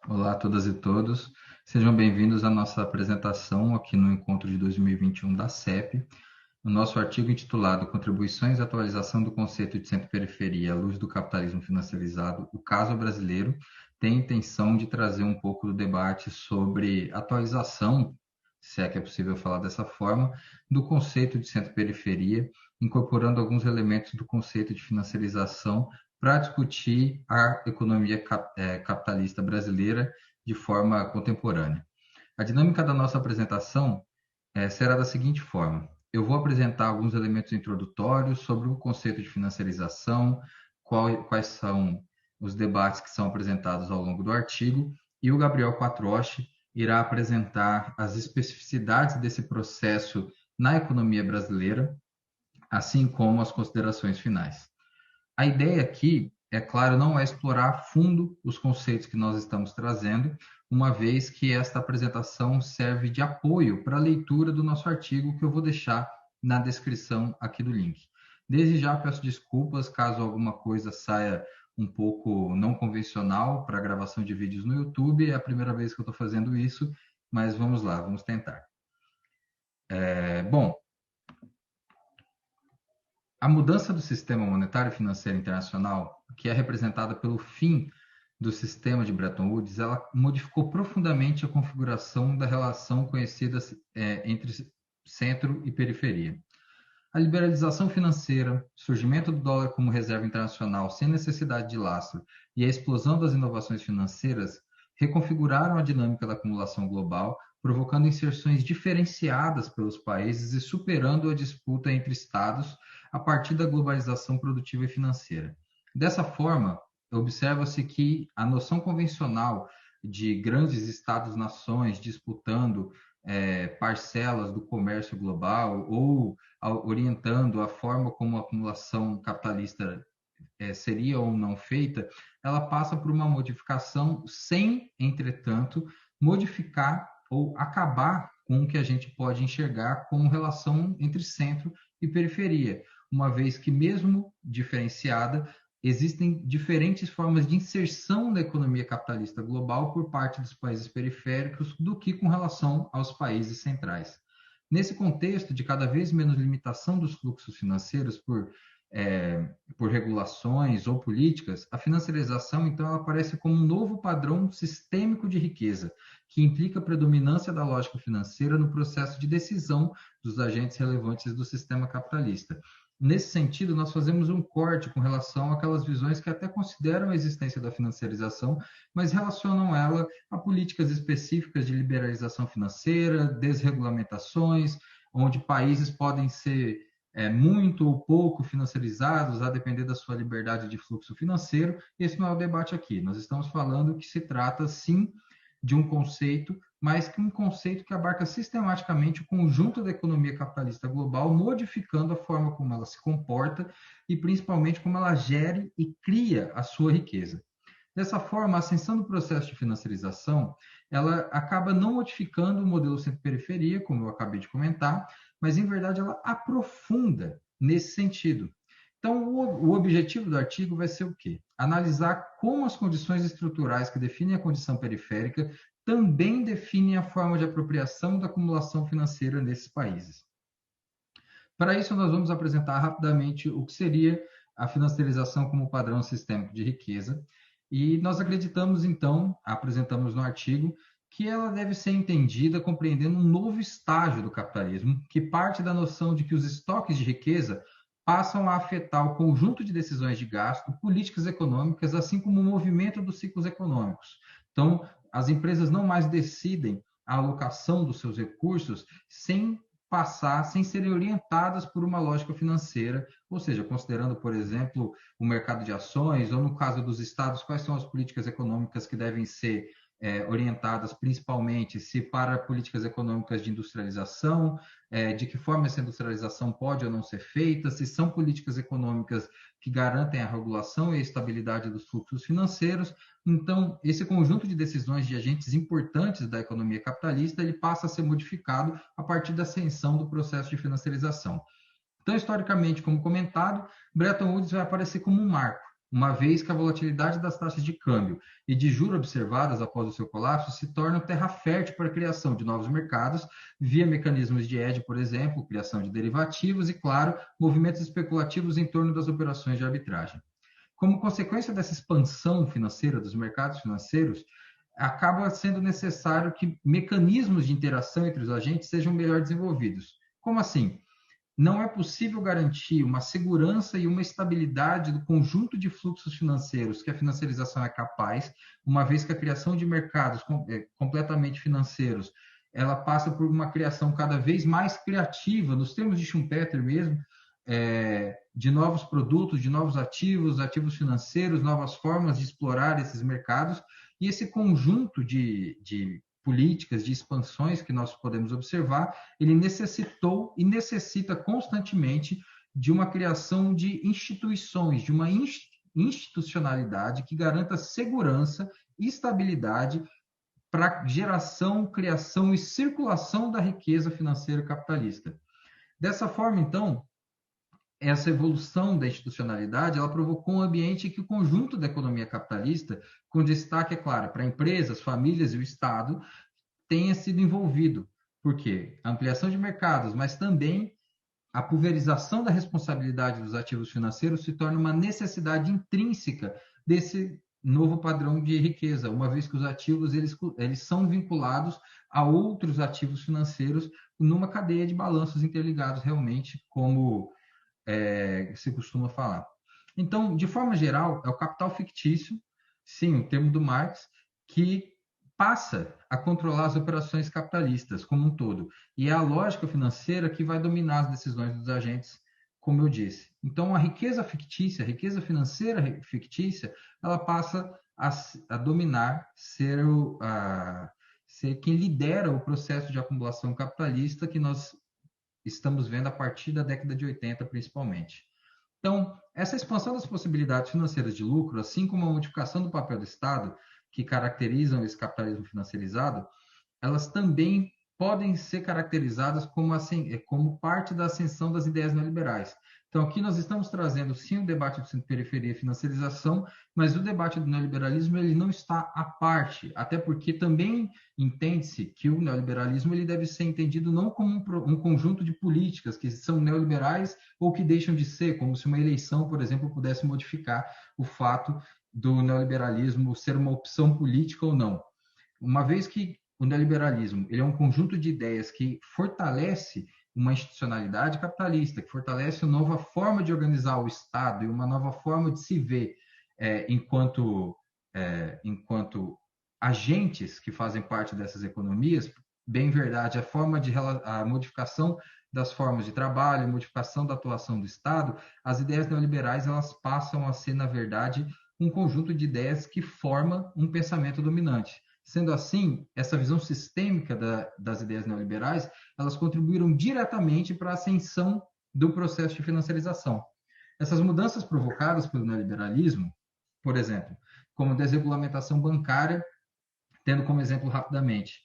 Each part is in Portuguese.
Olá a todas e todos, sejam bem-vindos à nossa apresentação aqui no encontro de 2021 da CEP. O nosso artigo intitulado Contribuições e Atualização do Conceito de Centro-Periferia à Luz do Capitalismo Financiarizado, o caso brasileiro, tem a intenção de trazer um pouco do debate sobre atualização, se é que é possível falar dessa forma, do conceito de centro-periferia, incorporando alguns elementos do conceito de financiarização para discutir a economia capitalista brasileira de forma contemporânea. A dinâmica da nossa apresentação será da seguinte forma: eu vou apresentar alguns elementos introdutórios sobre o conceito de financiarização, quais são os debates que são apresentados ao longo do artigo, e o Gabriel Quattrochi irá apresentar as especificidades desse processo na economia brasileira, assim como as considerações finais. A ideia aqui, é claro, não é explorar a fundo os conceitos que nós estamos trazendo, uma vez que esta apresentação serve de apoio para a leitura do nosso artigo, que eu vou deixar na descrição aqui do link. Desde já peço desculpas caso alguma coisa saia um pouco não convencional para a gravação de vídeos no YouTube. É a primeira vez que eu estou fazendo isso, mas vamos lá, vamos tentar. Bom, a mudança do sistema monetário e financeiro internacional, que é representada pelo fim do sistema de Bretton Woods, ela modificou profundamente a configuração da relação conhecida entre centro e periferia. A liberalização financeira, surgimento do dólar como reserva internacional sem necessidade de lastro e a explosão das inovações financeiras reconfiguraram a dinâmica da acumulação global, provocando inserções diferenciadas pelos países e superando a disputa entre estados a partir da globalização produtiva e financeira. Dessa forma, observa-se que a noção convencional de grandes estados-nações disputando parcelas do comércio global ou orientando a forma como a acumulação capitalista seria ou não feita, ela passa por uma modificação sem, entretanto, modificar ou acabar com o que a gente pode enxergar como relação entre centro e periferia, uma vez que, mesmo diferenciada, existem diferentes formas de inserção da economia capitalista global por parte dos países periféricos do que com relação aos países centrais. Nesse contexto de cada vez menos limitação dos fluxos financeiros por regulações ou políticas, a financiarização, então, ela aparece como um novo padrão sistêmico de riqueza, que implica a predominância da lógica financeira no processo de decisão dos agentes relevantes do sistema capitalista. Nesse sentido, nós fazemos um corte com relação àquelas visões que até consideram a existência da financiarização, mas relacionam ela a políticas específicas de liberalização financeira, desregulamentações, onde países podem ser muito ou pouco financiarizados, a depender da sua liberdade de fluxo financeiro. Esse não é o debate aqui. Nós estamos falando que se trata, sim, de um conceito, mas que um conceito que abarca sistematicamente o conjunto da economia capitalista global, modificando a forma como ela se comporta e principalmente como ela gere e cria a sua riqueza. Dessa forma, a ascensão do processo de financiarização, ela acaba não modificando o modelo centro-periferia, como eu acabei de comentar, mas, em verdade, ela aprofunda nesse sentido. Então, o objetivo do artigo vai ser o quê? Analisar como as condições estruturais que definem a condição periférica também definem a forma de apropriação da acumulação financeira nesses países. Para isso, nós vamos apresentar rapidamente o que seria a financiarização como padrão sistêmico de riqueza, e nós acreditamos, então, apresentamos no artigo, que ela deve ser entendida compreendendo um novo estágio do capitalismo, que parte da noção de que os estoques de riqueza passam a afetar o conjunto de decisões de gasto, políticas econômicas, assim como o movimento dos ciclos econômicos. Então, as empresas não mais decidem a alocação dos seus recursos sem serem orientadas por uma lógica financeira, ou seja, considerando, por exemplo, o mercado de ações, ou no caso dos estados, quais são as políticas econômicas que devem ser orientadas principalmente se para políticas econômicas de industrialização, de que forma essa industrialização pode ou não ser feita, se são políticas econômicas que garantem a regulação e a estabilidade dos fluxos financeiros. Então, esse conjunto de decisões de agentes importantes da economia capitalista, ele passa a ser modificado a partir da ascensão do processo de financiarização. Então, historicamente, como comentado, Bretton Woods vai aparecer como um marco. uma vez que a volatilidade das taxas de câmbio e de juros observadas após o seu colapso se tornam terra fértil para a criação de novos mercados, via mecanismos de hedge, por exemplo, criação de derivativos e, claro, movimentos especulativos em torno das operações de arbitragem. Como consequência dessa expansão financeira dos mercados financeiros, acaba sendo necessário que mecanismos de interação entre os agentes sejam melhor desenvolvidos. Como assim? Não é possível garantir uma segurança e uma estabilidade do conjunto de fluxos financeiros que a financiarização é capaz, uma vez que a criação de mercados completamente financeiros, ela passa por uma criação cada vez mais criativa, nos termos de Schumpeter mesmo, de novos produtos, de novos ativos, ativos financeiros, novas formas de explorar esses mercados, e esse conjunto de políticas, de expansões que nós podemos observar, ele necessitou e necessita constantemente de uma criação de instituições, de uma institucionalidade que garanta segurança e estabilidade para geração, criação e circulação da riqueza financeira capitalista. Dessa forma, então, essa evolução da institucionalidade, ela provocou um ambiente que o conjunto da economia capitalista, com destaque, é claro, para empresas, famílias e o Estado, tenha sido envolvido. Por quê? A ampliação de mercados, mas também a pulverização da responsabilidade dos ativos financeiros se torna uma necessidade intrínseca desse novo padrão de riqueza, uma vez que os ativos eles são vinculados a outros ativos financeiros numa cadeia de balanços interligados realmente, como se costuma falar. Então, de forma geral, é o capital fictício, sim, o termo do Marx, que passa a controlar as operações capitalistas como um todo. E é a lógica financeira que vai dominar as decisões dos agentes, como eu disse. Então, a riqueza fictícia, a riqueza financeira fictícia, ela passa a dominar, ser quem lidera o processo de acumulação capitalista que nós estamos vendo a partir da década de 80, principalmente. Então, essa expansão das possibilidades financeiras de lucro, assim como a modificação do papel do Estado, que caracterizam esse capitalismo financiarizado, elas também podem ser caracterizadas como, assim, como parte da ascensão das ideias neoliberais. Então, aqui nós estamos trazendo, sim, o debate do centro-periferia e financiarização, mas o debate do neoliberalismo ele não está à parte, até porque também entende-se que o neoliberalismo ele deve ser entendido não como um conjunto de políticas que são neoliberais ou que deixam de ser, como se uma eleição, por exemplo, pudesse modificar o fato do neoliberalismo ser uma opção política ou não. Uma vez que o neoliberalismo ele é um conjunto de ideias que fortalece uma institucionalidade capitalista, que fortalece uma nova forma de organizar o Estado e uma nova forma de se ver enquanto agentes que fazem parte dessas economias, bem verdade, a modificação das formas de trabalho, a modificação da atuação do Estado, as ideias neoliberais elas passam a ser, na verdade, um conjunto de ideias que forma um pensamento dominante. Sendo assim, essa visão sistêmica das ideias neoliberais, elas contribuíram diretamente para a ascensão do processo de financiarização. Essas mudanças provocadas pelo neoliberalismo, por exemplo, como desregulamentação bancária, tendo como exemplo rapidamente,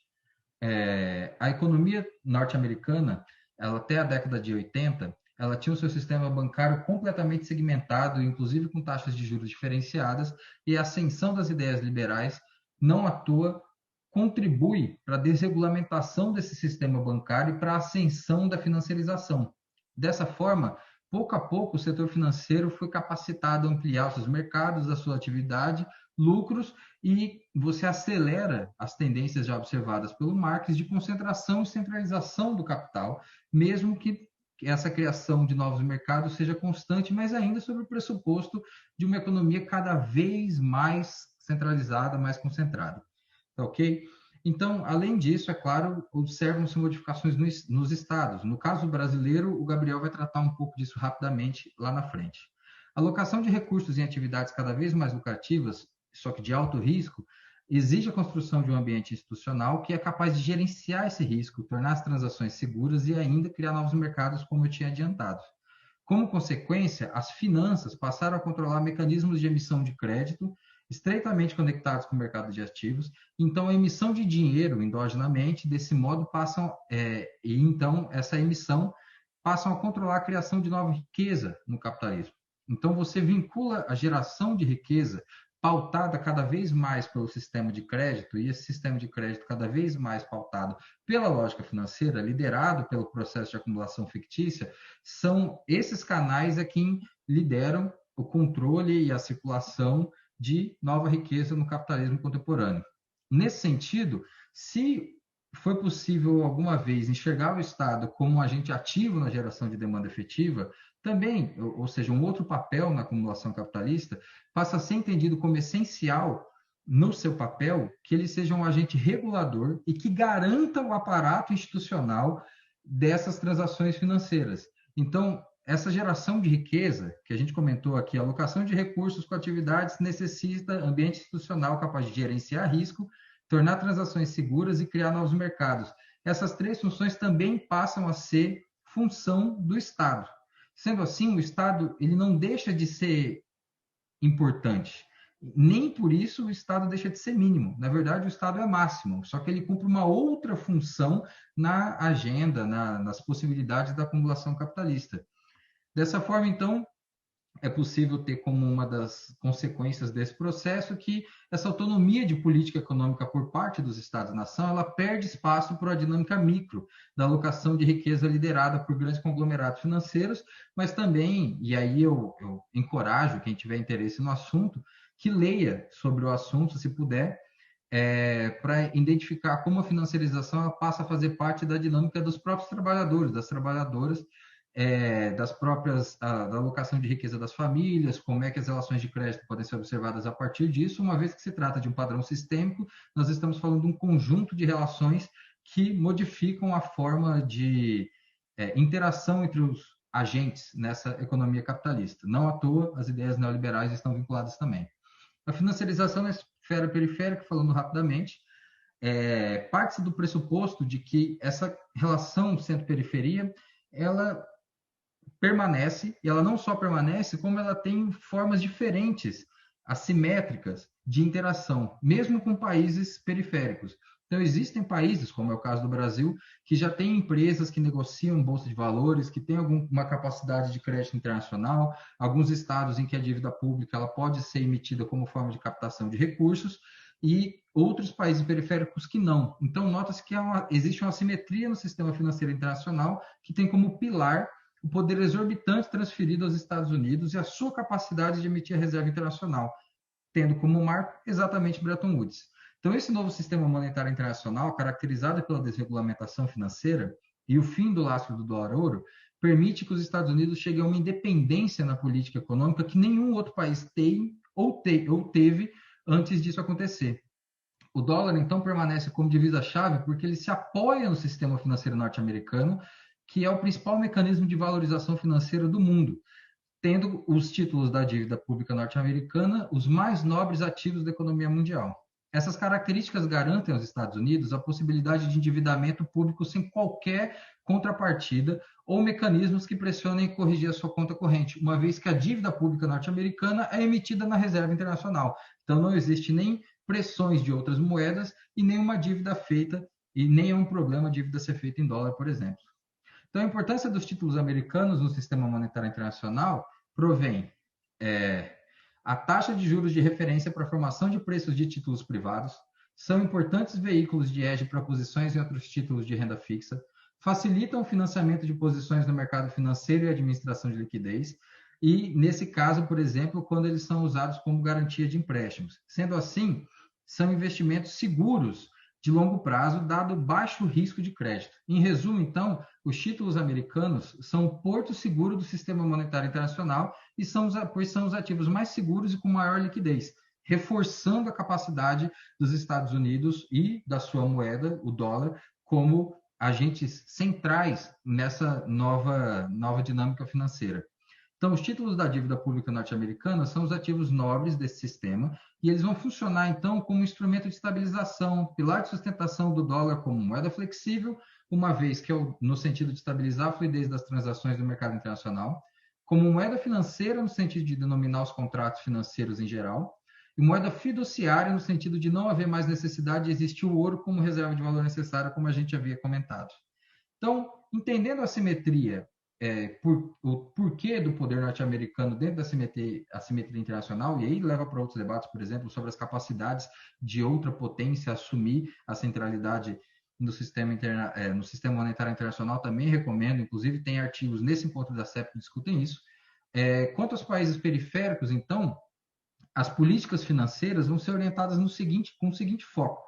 a economia norte-americana, ela até a década de 80, ela tinha o seu sistema bancário completamente segmentado, inclusive com taxas de juros diferenciadas, e a ascensão das ideias liberais não à toa, contribui para a desregulamentação desse sistema bancário e para a ascensão da financiarização. Dessa forma, pouco a pouco, o setor financeiro foi capacitado a ampliar os seus mercados, a sua atividade, lucros, e você acelera as tendências já observadas pelo Marx de concentração e centralização do capital, mesmo que essa criação de novos mercados seja constante, mas ainda sob o pressuposto de uma economia cada vez mais centralizada, mais concentrada. Tá ok? Então, além disso, é claro, observam-se modificações nos estados. No caso brasileiro, o Gabriel vai tratar um pouco disso rapidamente lá na frente. A alocação de recursos em atividades cada vez mais lucrativas, só que de alto risco, exige a construção de um ambiente institucional que é capaz de gerenciar esse risco, tornar as transações seguras e ainda criar novos mercados, como eu tinha adiantado. Como consequência, as finanças passaram a controlar mecanismos de emissão de crédito estreitamente conectados com o mercado de ativos, então a emissão de dinheiro endogenamente, desse modo então essa emissão passam a controlar a criação de nova riqueza no capitalismo. Então, você vincula a geração de riqueza pautada cada vez mais pelo sistema de crédito, e esse sistema de crédito cada vez mais pautado pela lógica financeira, liderado pelo processo de acumulação fictícia, são esses canais quem lideram o controle e a circulação de nova riqueza no capitalismo contemporâneo. Nesse sentido, se foi possível alguma vez enxergar o Estado como um agente ativo na geração de demanda efetiva, também, ou seja, um outro papel na acumulação capitalista, passa a ser entendido como essencial no seu papel que ele seja um agente regulador e que garanta o aparato institucional dessas transações financeiras. Então, essa geração de riqueza, que a gente comentou aqui, a alocação de recursos com atividades necessita ambiente institucional capaz de gerenciar risco, tornar transações seguras e criar novos mercados. Essas três funções também passam a ser função do Estado. Sendo assim, o Estado ele não deixa de ser importante. Nem por isso o Estado deixa de ser mínimo. Na verdade, o Estado é máximo, só que ele cumpre uma outra função na agenda, nas possibilidades da acumulação capitalista. Dessa forma, então, é possível ter como uma das consequências desse processo que essa autonomia de política econômica por parte dos Estados-nação, ela perde espaço para a dinâmica micro da alocação de riqueza liderada por grandes conglomerados financeiros, mas também, e aí eu encorajo quem tiver interesse no assunto, que leia sobre o assunto, se puder, para identificar como a financiarização ela passa a fazer parte da dinâmica dos próprios trabalhadores, das trabalhadoras, das próprias, da alocação de riqueza das famílias, como é que as relações de crédito podem ser observadas a partir disso, uma vez que se trata de um padrão sistêmico, nós estamos falando de um conjunto de relações que modificam a forma de interação entre os agentes nessa economia capitalista. Não à toa, as ideias neoliberais estão vinculadas também. A financiarização na esfera periférica, falando rapidamente, parte do pressuposto de que essa relação centro-periferia, ela permanece, e ela não só permanece, como ela tem formas diferentes, assimétricas, de interação, mesmo com países periféricos. Então, existem países, como é o caso do Brasil, que já têm empresas que negociam bolsa de valores, que têm alguma capacidade de crédito internacional, alguns estados em que a dívida pública ela pode ser emitida como forma de captação de recursos, e outros países periféricos que não. Então, nota-se que existe uma assimetria no sistema financeiro internacional que tem como pilar o poder exorbitante transferido aos Estados Unidos e a sua capacidade de emitir a reserva internacional, tendo como marco exatamente Bretton Woods. Então, esse novo sistema monetário internacional, caracterizado pela desregulamentação financeira e o fim do lastro do dólar-ouro, permite que os Estados Unidos cheguem a uma independência na política econômica que nenhum outro país tem ou teve antes disso acontecer. O dólar, então, permanece como divisa-chave porque ele se apoia no sistema financeiro norte-americano, que é o principal mecanismo de valorização financeira do mundo, tendo os títulos da dívida pública norte-americana os mais nobres ativos da economia mundial. Essas características garantem aos Estados Unidos a possibilidade de endividamento público sem qualquer contrapartida ou mecanismos que pressionem corrigir a sua conta corrente, uma vez que a dívida pública norte-americana é emitida na reserva internacional. Então, não existe nem pressões de outras moedas e nenhuma dívida feita, e nem é um problema a dívida ser feita em dólar, por exemplo. Então, a importância dos títulos americanos no sistema monetário internacional provém a taxa de juros de referência para a formação de preços de títulos privados, são importantes veículos de hedge para posições em outros títulos de renda fixa, facilitam o financiamento de posições no mercado financeiro e administração de liquidez, e, nesse caso, por exemplo, quando eles são usados como garantia de empréstimos. Sendo assim, são investimentos seguros de longo prazo, dado baixo risco de crédito. Em resumo, então, os títulos americanos são o porto seguro do sistema monetário internacional pois são os ativos mais seguros e com maior liquidez, reforçando a capacidade dos Estados Unidos e da sua moeda, o dólar, como agentes centrais nessa nova dinâmica financeira. Então, os títulos da dívida pública norte-americana são os ativos nobres desse sistema e eles vão funcionar, então, como instrumento de estabilização, pilar de sustentação do dólar como moeda flexível, uma vez que, no sentido de estabilizar a fluidez das transações do mercado internacional, como moeda financeira, no sentido de denominar os contratos financeiros em geral, e moeda fiduciária, no sentido de não haver mais necessidade de existir o ouro como reserva de valor necessária, como a gente havia comentado. Então, entendendo a simetria o porquê do poder norte-americano dentro da assimetria internacional, e aí leva para outros debates, por exemplo, sobre as capacidades de outra potência assumir a centralidade no sistema monetário internacional, também recomendo, inclusive tem artigos nesse encontro da CEP que discutem isso. Quanto aos países periféricos, então, as políticas financeiras vão ser orientadas com o seguinte foco: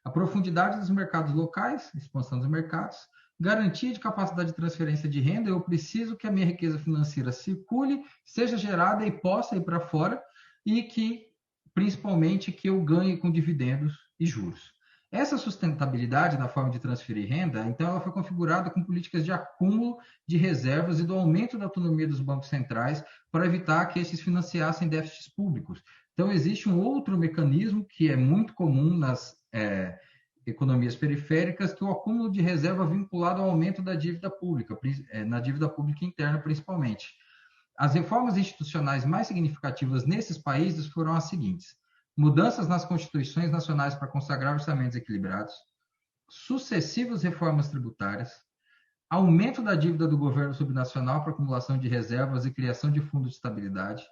a profundidade dos mercados locais, expansão dos mercados, garantia de capacidade de transferência de renda. Eu preciso que a minha riqueza financeira circule, seja gerada e possa ir para fora, e que, principalmente, que eu ganhe com dividendos e juros. Essa sustentabilidade na forma de transferir renda, então, ela foi configurada com políticas de acúmulo de reservas e do aumento da autonomia dos bancos centrais para evitar que esses financiassem déficits públicos. Então, existe um outro mecanismo que é muito comum nas economias periféricas, que é o acúmulo de reserva vinculado ao aumento da dívida pública, na dívida pública interna principalmente. As reformas institucionais mais significativas nesses países foram as seguintes: mudanças nas constituições nacionais para consagrar orçamentos equilibrados, sucessivas reformas tributárias, aumento da dívida do governo subnacional para acumulação de reservas e criação de fundos de estabilidade,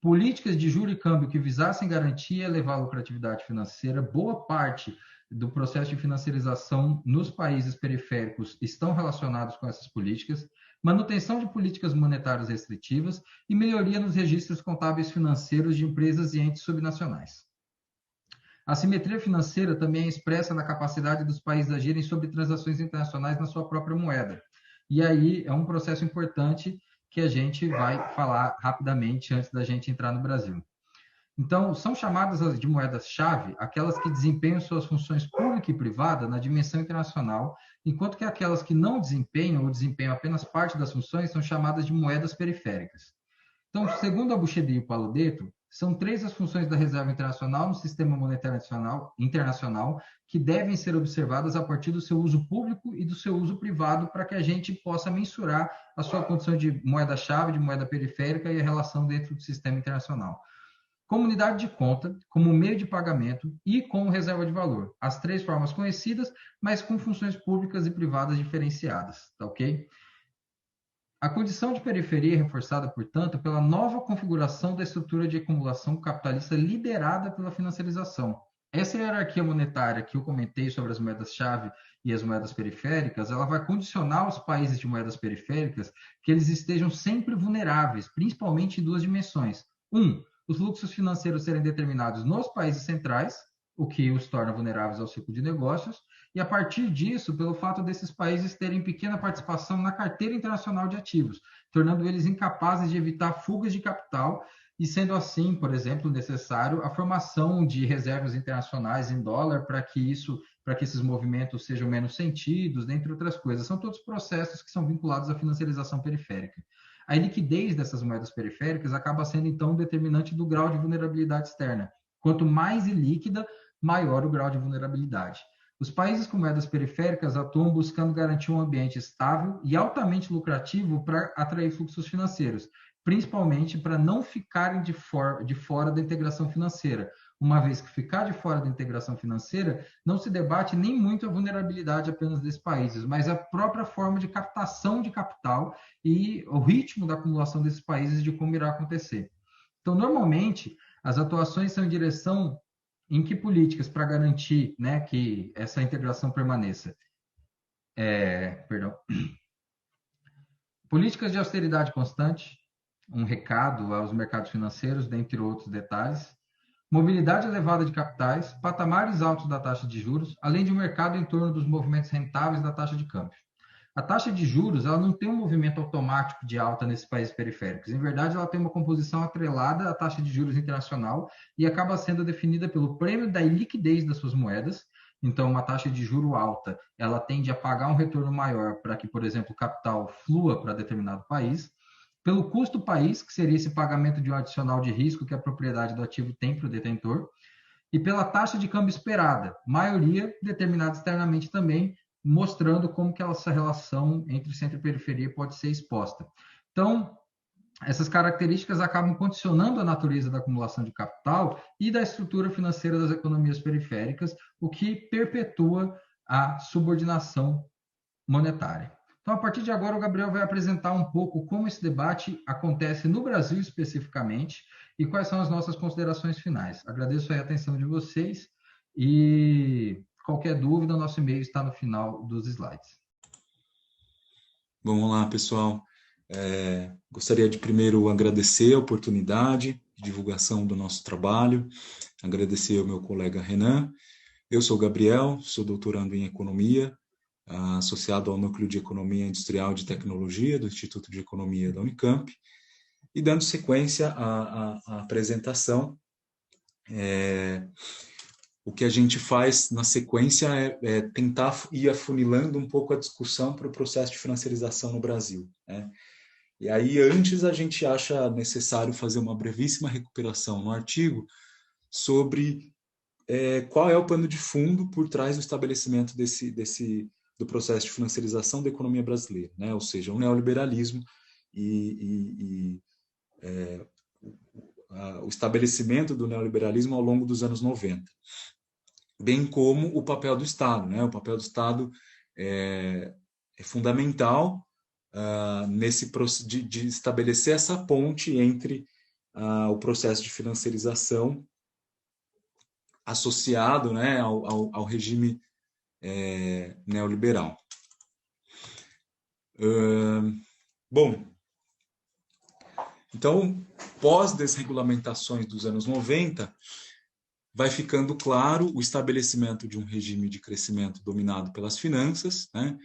políticas de juro e câmbio que visassem garantir e elevar a lucratividade financeira. Boa parte do processo de financiarização nos países periféricos estão relacionados com essas políticas, manutenção de políticas monetárias restritivas e melhoria nos registros contábeis financeiros de empresas e entes subnacionais. A simetria financeira também é expressa na capacidade dos países agirem sobre transações internacionais na sua própria moeda. E aí é um processo importante que a gente vai falar rapidamente antes da gente entrar no Brasil. Então, são chamadas de moedas-chave aquelas que desempenham suas funções pública e privada na dimensão internacional, enquanto que aquelas que não desempenham ou desempenham apenas parte das funções são chamadas de moedas periféricas. Então, segundo a Bouchard e o Paludetto, são 3 as funções da reserva internacional no sistema monetário internacional que devem ser observadas a partir do seu uso público e do seu uso privado, para que a gente possa mensurar a sua condição de moeda-chave, de moeda periférica e a relação dentro do sistema internacional. Comunidade de conta, como meio de pagamento, e como reserva de valor. As 3 formas conhecidas, mas com funções públicas e privadas diferenciadas, tá ok? A condição de periferia é reforçada, portanto, pela nova configuração da estrutura de acumulação capitalista liderada pela financiarização. Essa hierarquia monetária que eu comentei sobre as moedas-chave e as moedas periféricas, ela vai condicionar os países de moedas periféricas que eles estejam sempre vulneráveis, principalmente em 2 dimensões. Os fluxos financeiros serem determinados nos países centrais, o que os torna vulneráveis ao ciclo de negócios, e a partir disso, pelo fato desses países terem pequena participação na carteira internacional de ativos, tornando eles incapazes de evitar fugas de capital, e sendo assim, por exemplo, necessário a formação de reservas internacionais em dólar para que esses movimentos sejam menos sentidos, dentre outras coisas. São todos processos que são vinculados à financiarização periférica. A liquidez dessas moedas periféricas acaba sendo, então, determinante do grau de vulnerabilidade externa. Quanto mais ilíquida, maior o grau de vulnerabilidade. Os países com moedas periféricas atuam buscando garantir um ambiente estável e altamente lucrativo para atrair fluxos financeiros, principalmente para não ficarem de fora da integração financeira. Uma vez que ficar de fora da integração financeira, não se debate nem muito a vulnerabilidade apenas desses países, mas a própria forma de captação de capital e o ritmo da acumulação desses países, de como irá acontecer. Então, normalmente, as atuações são em direção em que políticas para garantir, né, que essa integração permaneça? Políticas de austeridade constante, um recado aos mercados financeiros, dentre outros detalhes. Mobilidade elevada de capitais, patamares altos da taxa de juros, além de um mercado em torno dos movimentos rentáveis da taxa de câmbio. A taxa de juros, ela não tem um movimento automático de alta nesses países periféricos. Em verdade, ela tem uma composição atrelada à taxa de juros internacional e acaba sendo definida pelo prêmio da liquidez das suas moedas. Então, uma taxa de juro alta, ela tende a pagar um retorno maior para que, por exemplo, o capital flua para determinado país. Pelo custo país, que seria esse pagamento de um adicional de risco que a propriedade do ativo tem para o detentor. E pela taxa de câmbio esperada, maioria determinada externamente também, mostrando como que essa relação entre centro e periferia pode ser exposta. Então, essas características acabam condicionando a natureza da acumulação de capital e da estrutura financeira das economias periféricas, o que perpetua a subordinação monetária. Então, a partir de agora, o Gabriel vai apresentar um pouco como esse debate acontece no Brasil especificamente e quais são as nossas considerações finais. Agradeço a atenção de vocês e qualquer dúvida, nosso e-mail está no final dos slides. Vamos lá, pessoal. Gostaria de primeiro agradecer a oportunidade de divulgação do nosso trabalho, agradecer ao meu colega Renan. Eu sou Gabriel, sou doutorando em Economia, associado ao Núcleo de Economia Industrial e de Tecnologia do Instituto de Economia da Unicamp, e dando sequência à apresentação, o que a gente faz na sequência é tentar ir afunilando um pouco a discussão para o processo de financiarização no Brasil, né? E aí, antes, a gente acha necessário fazer uma brevíssima recuperação no artigo sobre qual é o pano de fundo por trás do estabelecimento do processo de financiarização da economia brasileira, né? Ou seja, o neoliberalismo e o estabelecimento do neoliberalismo ao longo dos anos 90, bem como o papel do Estado, né? O papel do Estado é fundamental de estabelecer essa ponte entre o processo de financiarização associado, né, ao regime neoliberal. Bom, então, pós-desregulamentações dos anos 90, vai ficando claro o estabelecimento de um regime de crescimento dominado pelas finanças, né,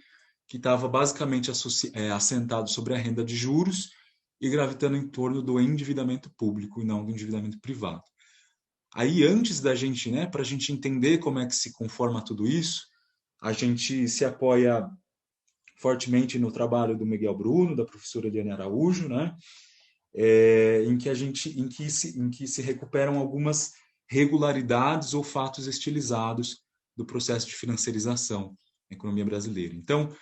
que estava basicamente assentado sobre a renda de juros e gravitando em torno do endividamento público e não do endividamento privado. Aí, antes da gente, né, para a gente entender como é que se conforma tudo isso, a gente se apoia fortemente no trabalho do Miguel Bruno, da professora Eliane Araújo, né, em que se recuperam algumas regularidades ou fatos estilizados do processo de financiarização da economia brasileira. Então,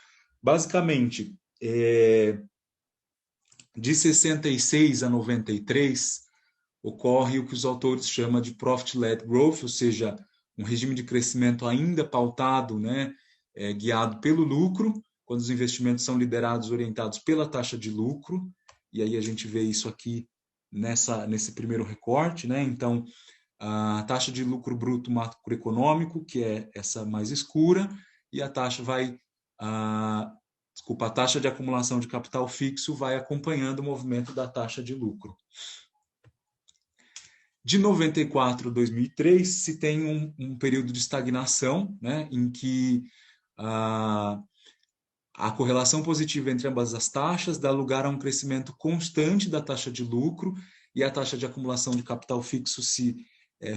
basicamente, de 66 a 93, ocorre o que os autores chamam de profit-led growth, ou seja, um regime de crescimento ainda pautado, né, guiado pelo lucro, quando os investimentos são liderados, orientados pela taxa de lucro, e aí a gente vê isso aqui nesse primeiro recorte, né? Então, a taxa de lucro bruto macroeconômico, que é essa mais escura, e a taxa a taxa de acumulação de capital fixo vai acompanhando o movimento da taxa de lucro. De 94 a 2003, se tem um período de estagnação, né, em que a correlação positiva entre ambas as taxas dá lugar a um crescimento constante da taxa de lucro e a taxa de acumulação de capital fixo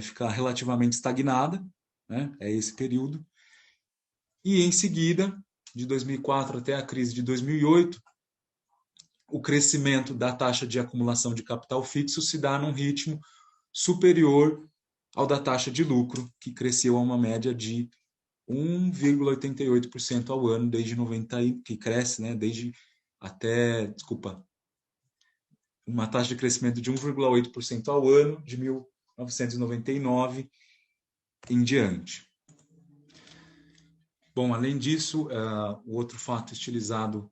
fica relativamente estagnada, né, é esse período. E, em seguida, de 2004 até a crise de 2008, o crescimento da taxa de acumulação de capital fixo se dá num ritmo superior ao da taxa de lucro, que cresceu a uma média de 1,88% ao ano desde 90, que cresce, né, uma taxa de crescimento de 1,8% ao ano de 1999 em diante. Bom, além disso, o outro fato estilizado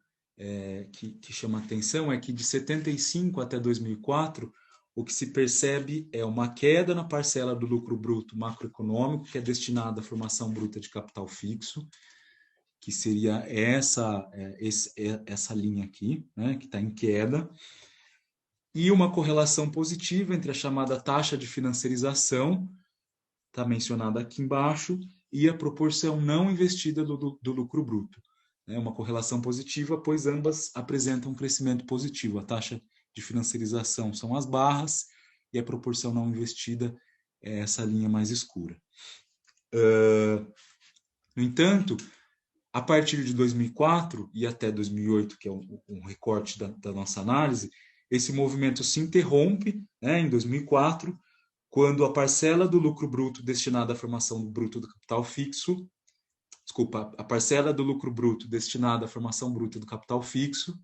que chama atenção é que de 75 até 2004, o que se percebe é uma queda na parcela do lucro bruto macroeconômico, que é destinada à formação bruta de capital fixo, que seria essa linha aqui, né, que está em queda, e uma correlação positiva entre a chamada taxa de financiarização, está mencionada aqui embaixo, e a proporção não investida do lucro bruto. É uma correlação positiva, pois ambas apresentam um crescimento positivo. A taxa de financiarização são as barras e a proporção não investida é essa linha mais escura. No entanto, a partir de 2004 e até 2008, que é um recorte da nossa análise, esse movimento se interrompe, né, em 2004, quando a parcela do lucro bruto destinada à formação bruta do capital fixo, a parcela do lucro bruto destinada à formação bruta do capital fixo,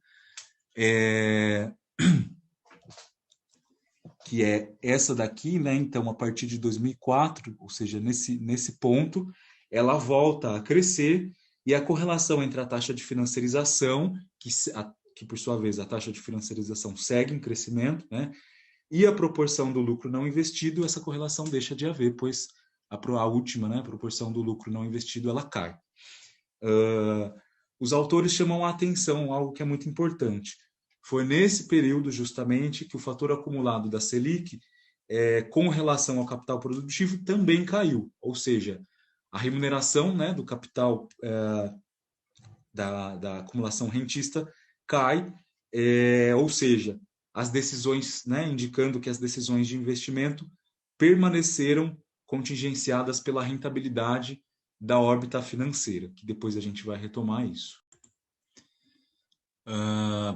que é essa daqui, né? Então, a partir de 2004, ou seja, nesse ponto, ela volta a crescer e a correlação entre a taxa de financiarização, que por sua vez a taxa de financiarização segue em crescimento, né, e a proporção do lucro não investido, essa correlação deixa de haver, pois a última, né, a proporção do lucro não investido, ela cai. Os autores chamam a atenção algo que é muito importante. Foi nesse período, justamente, que o fator acumulado da Selic, com relação ao capital produtivo, também caiu. Ou seja, a remuneração, né, do capital da acumulação rentista cai, ou seja, as decisões, né, indicando que as decisões de investimento permaneceram contingenciadas pela rentabilidade da órbita financeira, que depois a gente vai retomar isso.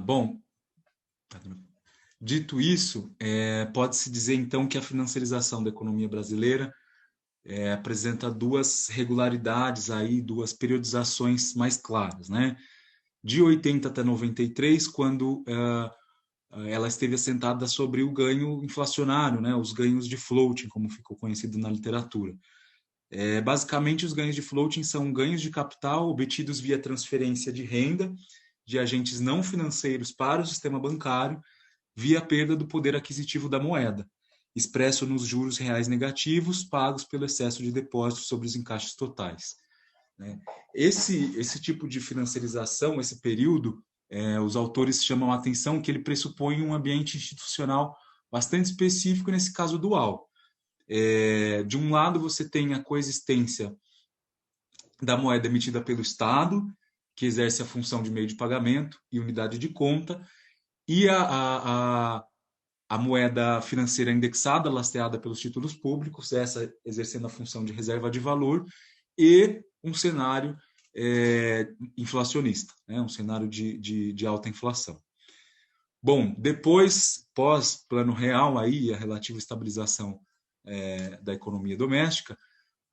Bom, dito isso, pode-se dizer então que a financiarização da economia brasileira apresenta duas regularidades aí, duas periodizações mais claras, né? De 80 até 93, quando ela esteve assentada sobre o ganho inflacionário, né? Os ganhos de floating, como ficou conhecido na literatura. Basicamente, os ganhos de floating são ganhos de capital obtidos via transferência de renda de agentes não financeiros para o sistema bancário via perda do poder aquisitivo da moeda, expresso nos juros reais negativos pagos pelo excesso de depósitos sobre os encaixes totais. Esse tipo de financiarização, esse período, os autores chamam a atenção que ele pressupõe um ambiente institucional bastante específico, nesse caso dual. De um lado, você tem a coexistência da moeda emitida pelo Estado, que exerce a função de meio de pagamento e unidade de conta, e a moeda financeira indexada, lastreada pelos títulos públicos, essa exercendo a função de reserva de valor, e um cenário inflacionista, né? Um cenário de alta inflação. Bom, depois, pós-Plano Real, aí, a relativa estabilização da economia doméstica,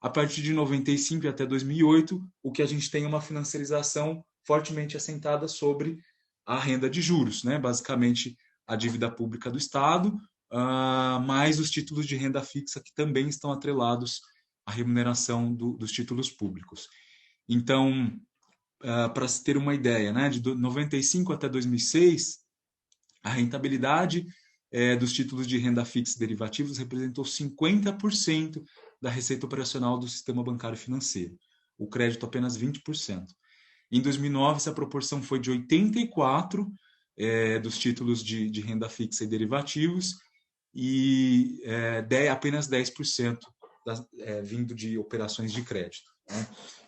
a partir de 95 até 2008, o que a gente tem é uma financiarização fortemente assentada sobre a renda de juros, né? Basicamente a dívida pública do Estado, mais os títulos de renda fixa que também estão atrelados à remuneração dos títulos públicos. Então, para se ter uma ideia, né, de 95 até 2006, a rentabilidade dos títulos de renda fixa e derivativos representou 50% da receita operacional do sistema bancário financeiro. O crédito apenas 20%. Em 2009, essa proporção foi de 84% dos títulos de renda fixa e derivativos e apenas 10% vindo de operações de crédito, né?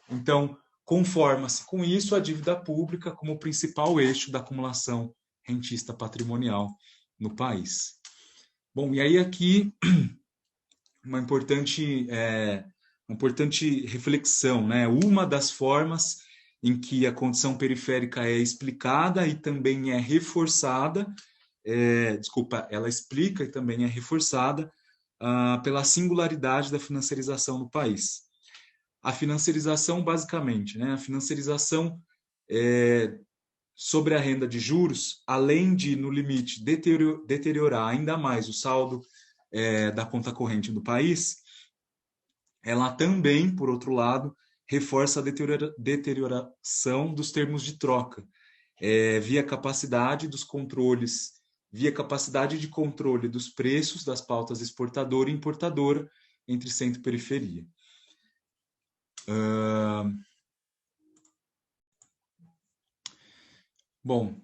Então, conforma-se com isso a dívida pública como principal eixo da acumulação rentista patrimonial no país. Bom, e aí aqui uma importante reflexão, né? Uma das formas em que a condição periférica é explicada e também é reforçada, ela explica e também é reforçada pela singularidade da financiarização no país. A financiarização, basicamente, né? A financiarização sobre a renda de juros, além de, no limite, deteriorar ainda mais o saldo da conta corrente do país, ela também, por outro lado, reforça a deterioração dos termos de troca, via capacidade de controle dos preços das pautas exportadora e importadora entre centro e periferia. Bom,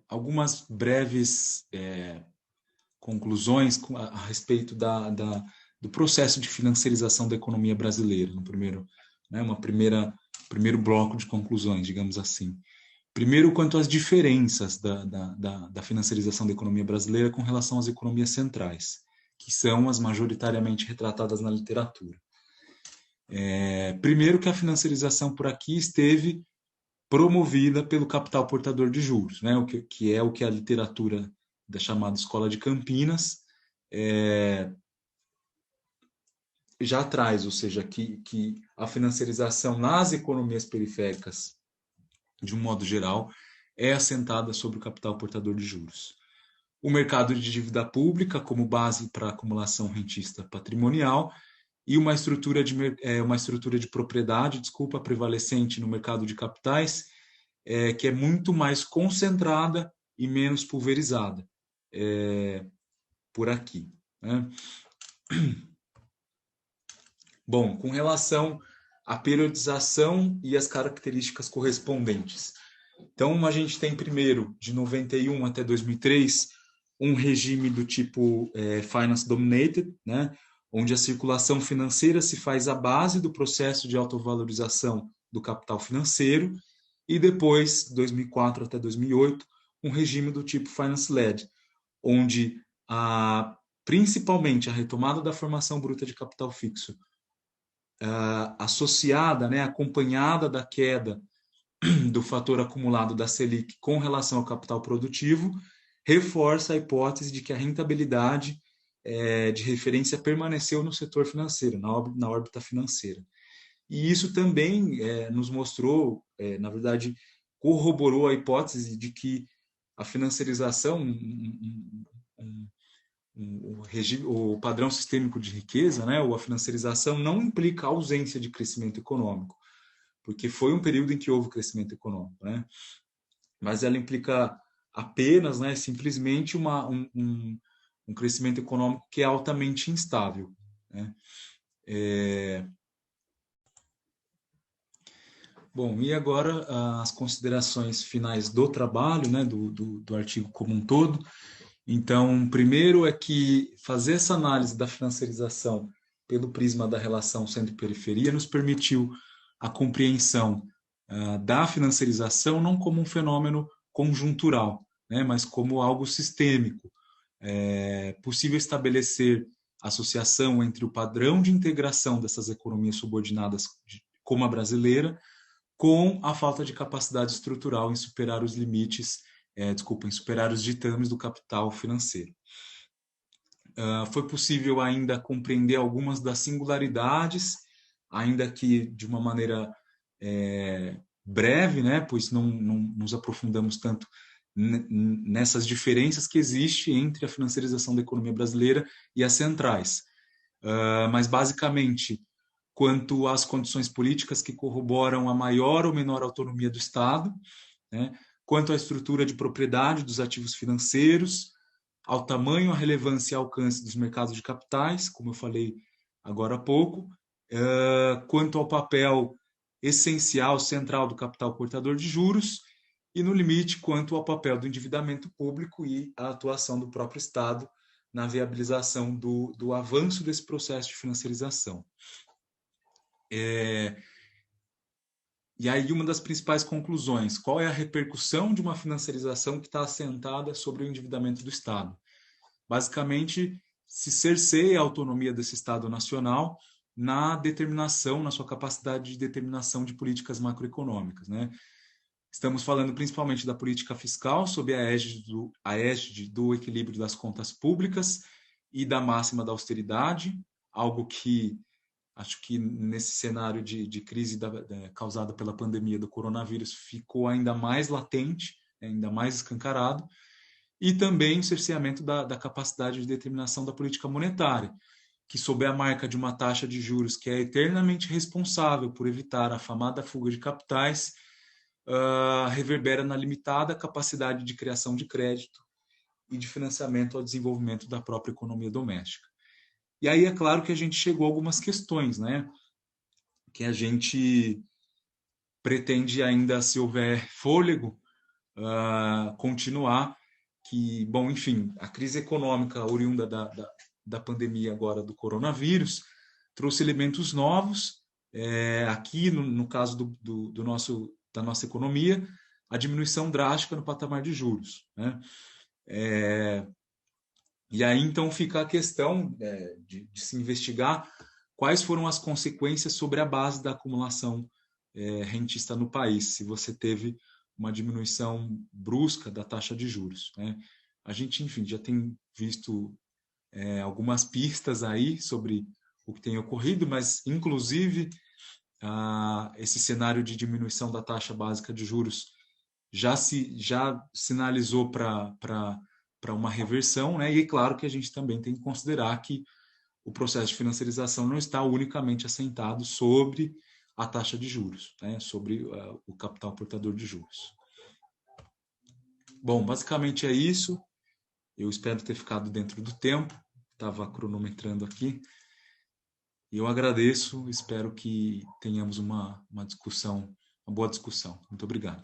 algumas breves conclusões a respeito do processo de financiarização da economia brasileira, no primeiro bloco de conclusões, digamos assim. Primeiro, quanto às diferenças da financiarização da economia brasileira com relação às economias centrais, que são as majoritariamente retratadas na literatura. Primeiro, que a financiarização por aqui esteve promovida pelo capital portador de juros, né? que é o que a literatura da chamada Escola de Campinas já traz, ou seja, que a financiarização nas economias periféricas, de um modo geral, é assentada sobre o capital portador de juros. O mercado de dívida pública como base para a acumulação rentista patrimonial e uma estrutura de propriedade, desculpa, prevalecente no mercado de capitais, que é muito mais concentrada e menos pulverizada por aqui, né? Bom, com relação à periodização e as características correspondentes. Então, a gente tem primeiro, de 91 até 2003, um regime do tipo Finance Dominated, né? Onde a circulação financeira se faz a base do processo de autovalorização do capital financeiro, e depois, 2004 até 2008, um regime do tipo Finance-Led, onde principalmente a retomada da formação bruta de capital fixo, associada, né, acompanhada da queda do fator acumulado da Selic com relação ao capital produtivo, reforça a hipótese de que a rentabilidade de referência permaneceu no setor financeiro, na órbita financeira. E isso também nos mostrou, na verdade, corroborou a hipótese de que a financiarização, o padrão sistêmico de riqueza, né, ou a financiarização, não implica a ausência de crescimento econômico, porque foi um período em que houve crescimento econômico, né? Mas ela implica apenas, né, simplesmente um crescimento econômico que é altamente instável, né? Bom, e agora as considerações finais do trabalho, né, do artigo como um todo. Então, primeiro é que fazer essa análise da financiarização pelo prisma da relação centro-periferia nos permitiu a compreensão da financiarização não como um fenômeno conjuntural, né, mas como algo sistêmico. É possível estabelecer associação entre o padrão de integração dessas economias subordinadas, como a brasileira, com a falta de capacidade estrutural em superar os limites, em superar os ditames do capital financeiro. Foi possível ainda compreender algumas das singularidades, ainda que de uma maneira breve, né, pois não nos aprofundamos tanto nessas diferenças que existem entre a financiarização da economia brasileira e as centrais. Mas, basicamente, quanto às condições políticas que corroboram a maior ou menor autonomia do Estado, né, quanto à estrutura de propriedade dos ativos financeiros, ao tamanho, à relevância e alcance dos mercados de capitais, como eu falei agora há pouco, quanto ao papel essencial, central do capital cortador de juros, e, no limite, quanto ao papel do endividamento público e a atuação do próprio Estado na viabilização do avanço desse processo de financiarização. E aí, uma das principais conclusões: qual é a repercussão de uma financiarização que está assentada sobre o endividamento do Estado? Basicamente, se cerceia a autonomia desse Estado nacional na determinação, na sua capacidade de determinação de políticas macroeconômicas, né? Estamos falando principalmente da política fiscal, sob a égide do equilíbrio das contas públicas e da máxima da austeridade, algo que acho que nesse cenário de crise causada pela pandemia do coronavírus ficou ainda mais latente, ainda mais escancarado, e também o cerceamento da capacidade de determinação da política monetária, que, sob a marca de uma taxa de juros que é eternamente responsável por evitar a afamada fuga de capitais, reverbera na limitada capacidade de criação de crédito e de financiamento ao desenvolvimento da própria economia doméstica. E aí é claro que a gente chegou a algumas questões, né, que a gente pretende ainda, se houver fôlego, continuar, que, bom, enfim, a crise econômica oriunda da pandemia agora do coronavírus trouxe elementos novos, aqui no caso da nossa economia, a diminuição drástica no patamar de juros, né? E aí, então, fica a questão de se investigar quais foram as consequências sobre a base da acumulação rentista no país, se você teve uma diminuição brusca da taxa de juros, né? A gente, enfim, já tem visto algumas pistas aí sobre o que tem ocorrido, mas, inclusive, esse cenário de diminuição da taxa básica de juros já sinalizou para uma reversão, né? E é claro que a gente também tem que considerar que o processo de financiarização não está unicamente assentado sobre a taxa de juros, né, sobre o capital portador de juros. Bom, basicamente é isso. Eu espero ter ficado dentro do tempo. Estava cronometrando aqui. E eu agradeço, espero que tenhamos uma discussão, uma boa discussão. Muito obrigado.